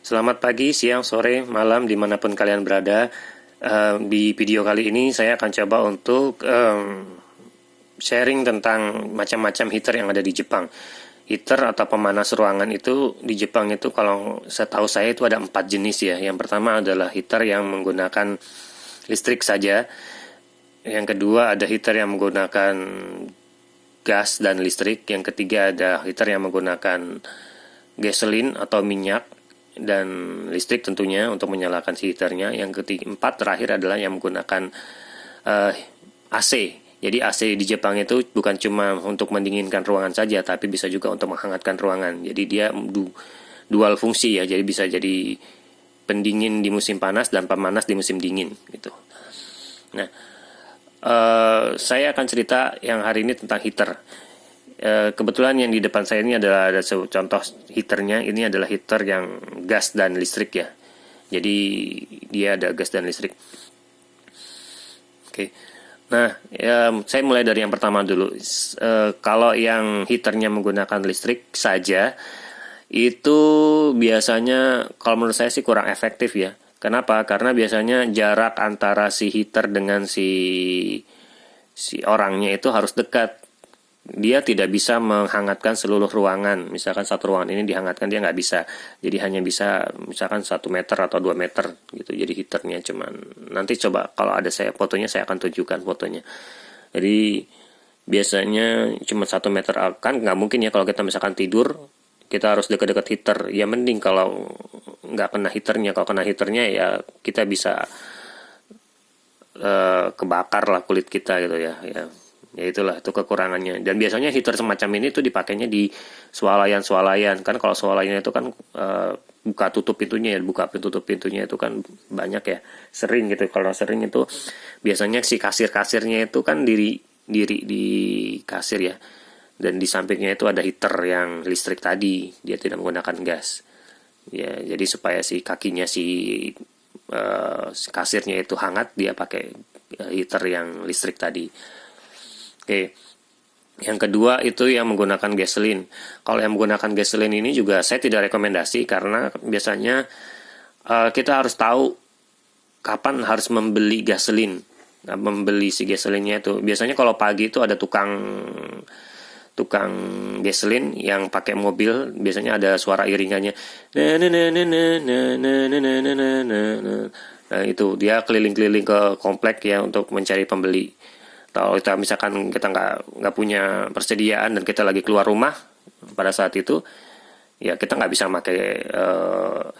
Selamat pagi, siang, sore, malam, dimanapun kalian berada. Di video kali ini saya akan coba untuk sharing tentang macam-macam heater yang ada di Jepang. Heater atau pemanas ruangan itu di Jepang itu kalau setahu saya itu ada 4 jenis ya. Yang pertama adalah heater yang menggunakan listrik saja. Yang kedua ada heater yang menggunakan gas dan listrik. Yang ketiga ada heater yang menggunakan gasolin atau minyak dan listrik tentunya untuk menyalakan si heaternya. Yang keempat terakhir adalah yang menggunakan AC. Jadi AC di Jepang itu bukan cuma untuk mendinginkan ruangan saja, tapi bisa juga untuk menghangatkan ruangan. Jadi dia dual fungsi ya. Jadi bisa jadi pendingin di musim panas dan pemanas di musim dingin gitu. Nah, saya akan cerita yang hari ini tentang heater. Kebetulan yang di depan saya ini adalah ada contoh heaternya. Ini adalah heater yang gas dan listrik ya. Jadi dia ada gas dan listrik. Oke. Nah, ya, saya mulai dari yang pertama dulu. Kalau yang heaternya menggunakan listrik saja, itu biasanya kalau menurut saya sih kurang efektif ya. Kenapa? Karena biasanya jarak antara si heater dengan si orangnya itu harus dekat. Dia tidak bisa menghangatkan seluruh ruangan. Misalkan satu ruangan ini dihangatkan, dia nggak bisa. Jadi hanya bisa misalkan 1 meter atau 2 meter gitu. Jadi heaternya cuman, nanti coba kalau ada saya fotonya, saya akan tunjukkan fotonya. Jadi biasanya cuma 1 meter, kan nggak mungkin ya kalau kita misalkan tidur kita harus dekat-dekat heater. Ya mending kalau nggak kena heaternya. Kalau kena heaternya ya kita bisa kebakar lah kulit kita gitu ya. Ya itulah, itu kekurangannya. Dan biasanya heater semacam ini tuh dipakainya di swalayan-swalayan. Kan kalau swalayan itu kan buka tutup pintunya ya, buka tutup pintunya itu kan banyak ya, sering gitu. Kalau sering itu biasanya si kasir-kasirnya itu kan diri di kasir ya. Dan di sampingnya itu ada heater yang listrik tadi, dia tidak menggunakan gas. Ya, jadi supaya si kakinya si kasirnya itu hangat, dia pakai heater yang listrik tadi. Oke. Yang kedua itu yang menggunakan gasolin. Kalau yang menggunakan gasolin ini juga saya tidak rekomendasi, karena biasanya kita harus tahu kapan harus membeli gasolin. Nah, membeli si gasolinnya itu. Biasanya kalau pagi itu ada tukang gasolin yang pakai mobil, biasanya ada suara iringannya. Nah, itu dia keliling-keliling ke komplek ya untuk mencari pembeli. Kalau kita misalkan kita nggak punya persediaan dan kita lagi keluar rumah pada saat itu, ya kita nggak bisa pakai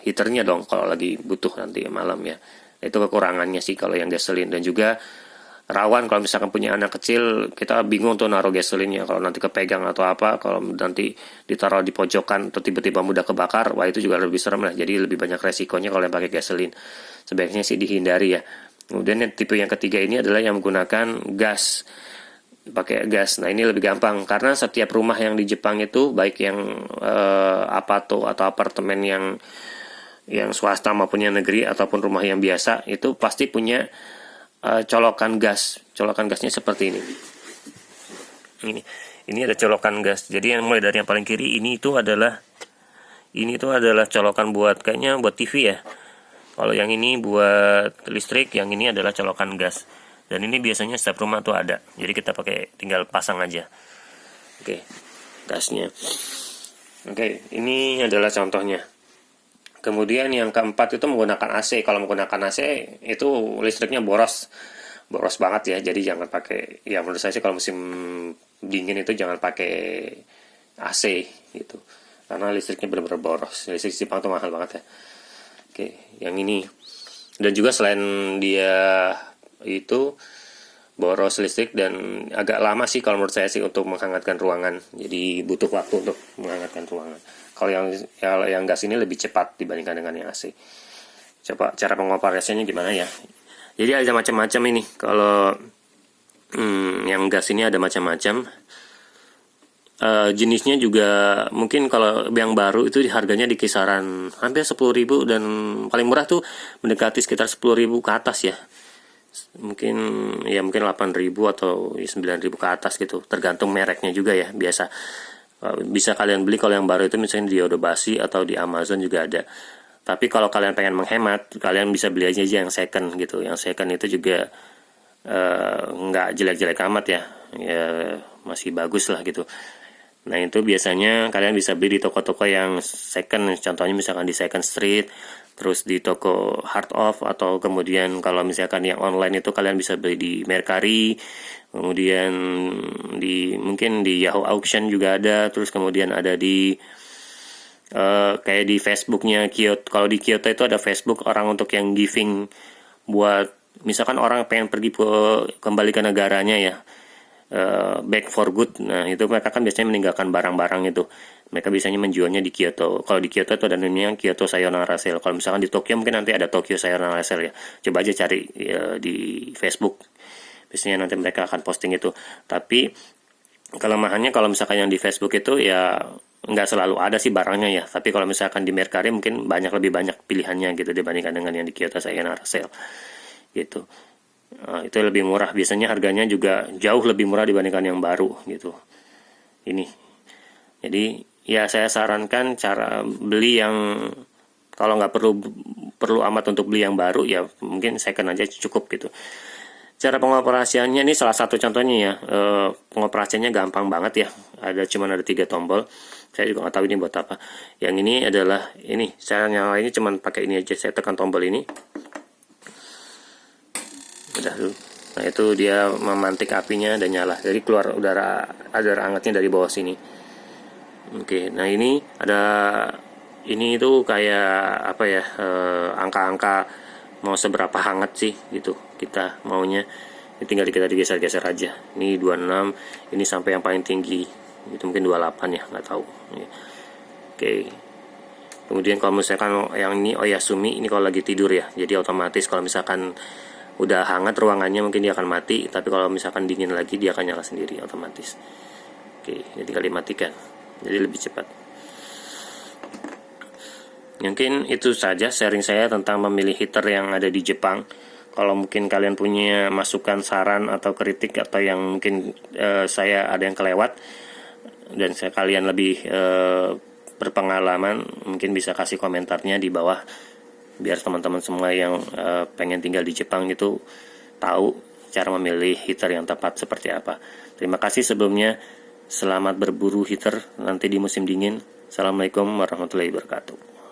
heaternya dong kalau lagi butuh nanti malam ya. Itu kekurangannya sih kalau yang gasolin. Dan juga rawan kalau misalkan punya anak kecil, kita bingung tuh naruh gasolinnya. Kalau nanti kepegang atau apa, kalau nanti ditaruh di pojokan atau tiba-tiba mudah kebakar, wah itu juga lebih serem lah. Jadi lebih banyak resikonya kalau yang pakai gasolin. Sebaiknya sih dihindari ya. Kemudian tipe yang ketiga ini adalah yang menggunakan gas, pakai gas. Nah ini lebih gampang karena setiap rumah yang di Jepang itu, baik yang apato atau apartemen yang swasta maupun yang negeri ataupun rumah yang biasa, itu pasti punya colokan gas. Colokan gasnya seperti ini. Ini ada colokan gas. Jadi yang mulai dari yang paling kiri ini adalah colokan buat, kayaknya buat TV ya. Kalau yang ini buat listrik, yang ini adalah colokan gas. Dan ini biasanya setiap rumah tuh ada. Jadi kita tinggal pasang aja. Oke, gasnya. Oke, ini adalah contohnya. Kemudian yang keempat itu menggunakan AC. Kalau menggunakan AC itu listriknya boros banget ya. Jadi jangan pakai. Ya menurut saya sih kalau musim dingin itu jangan pakai AC gitu. Karena listriknya benar-benar boros. Listrik Jepang tuh mahal banget ya. Oke, yang ini. Dan juga selain dia itu boros listrik dan agak lama sih kalau menurut saya sih untuk menghangatkan ruangan. Jadi butuh waktu untuk menghangatkan ruangan. Kalau yang gas ini lebih cepat dibandingkan dengan yang AC. Coba cara pengoperasiannya gimana ya. Jadi ada macam-macam ini. Kalau yang gas ini ada macam-macam. Jenisnya juga mungkin kalau yang baru itu harganya di kisaran hampir 10.000 dan paling murah tuh mendekati sekitar 10.000 ke atas ya. Mungkin 8.000 atau 9.000 ke atas gitu, tergantung mereknya juga ya. Bisa kalian beli kalau yang baru itu misalnya di Yodobasi atau di Amazon juga ada. Tapi kalau kalian pengen menghemat, kalian bisa beli aja yang second gitu. Yang second itu juga nggak jelek-jelek amat ya, masih bagus lah gitu. Nah itu biasanya kalian bisa beli di toko-toko yang second, contohnya misalkan di Second Street, terus di toko Heart of, atau kemudian kalau misalkan yang online itu kalian bisa beli di Mercari, kemudian mungkin di Yahoo Auction juga ada, terus kemudian ada di kayak di Facebooknya Kyoto. Kalau di Kyoto itu ada Facebook orang untuk yang giving buat misalkan orang pengen pergi kembali ke negaranya ya, back for good. Nah itu mereka kan biasanya meninggalkan barang-barang itu, mereka biasanya menjualnya di Kyoto. Kalau di Kyoto itu ada namanya Kyoto Sayonara Sale. Kalau misalkan di Tokyo mungkin nanti ada Tokyo Sayonara Sale ya, coba aja cari di Facebook, biasanya nanti mereka akan posting itu. Tapi kelemahannya kalau misalkan yang di Facebook itu ya nggak selalu ada sih barangnya ya, tapi kalau misalkan di Mercari mungkin lebih banyak pilihannya gitu dibandingkan dengan yang di Kyoto Sayonara Sale gitu. Itu lebih murah, biasanya harganya juga jauh lebih murah dibandingkan yang baru gitu ini. Jadi ya saya sarankan cara beli yang kalau nggak perlu amat untuk beli yang baru ya mungkin second aja cukup gitu. Cara pengoperasiannya ini salah satu contohnya ya, pengoperasiannya gampang banget ya, cuman ada 3 tombol. Saya juga nggak tahu ini buat apa. Yang ini adalah cara nyalainnya cuman pakai ini aja, saya tekan tombol ini udah dulu. Nah itu dia memantik apinya dan nyala, jadi keluar udara hangatnya dari bawah sini. Oke, nah ini itu kayak apa ya, angka-angka mau seberapa hangat sih gitu kita maunya. Ini tinggal kita digeser-geser aja. Ini 26, ini sampai yang paling tinggi itu mungkin 28 ya, nggak tahu. Oke. Kemudian kalau misalkan yang ini Oyasumi, ini kalau lagi tidur ya, jadi otomatis kalau misalkan udah hangat ruangannya mungkin dia akan mati, tapi kalau misalkan dingin lagi dia akan nyala sendiri otomatis. Oke, ini tinggal dimatikan, jadi lebih cepat. Mungkin itu saja sharing saya tentang memilih heater yang ada di Jepang. Kalau mungkin kalian punya masukan, saran, atau kritik, atau yang mungkin saya ada yang kelewat dan kalian lebih berpengalaman, mungkin bisa kasih komentarnya di bawah, biar teman-teman semua yang pengen tinggal di Jepang itu tahu cara memilih heater yang tepat seperti apa. Terima kasih sebelumnya. Selamat berburu heater nanti di musim dingin. Assalamualaikum warahmatullahi wabarakatuh.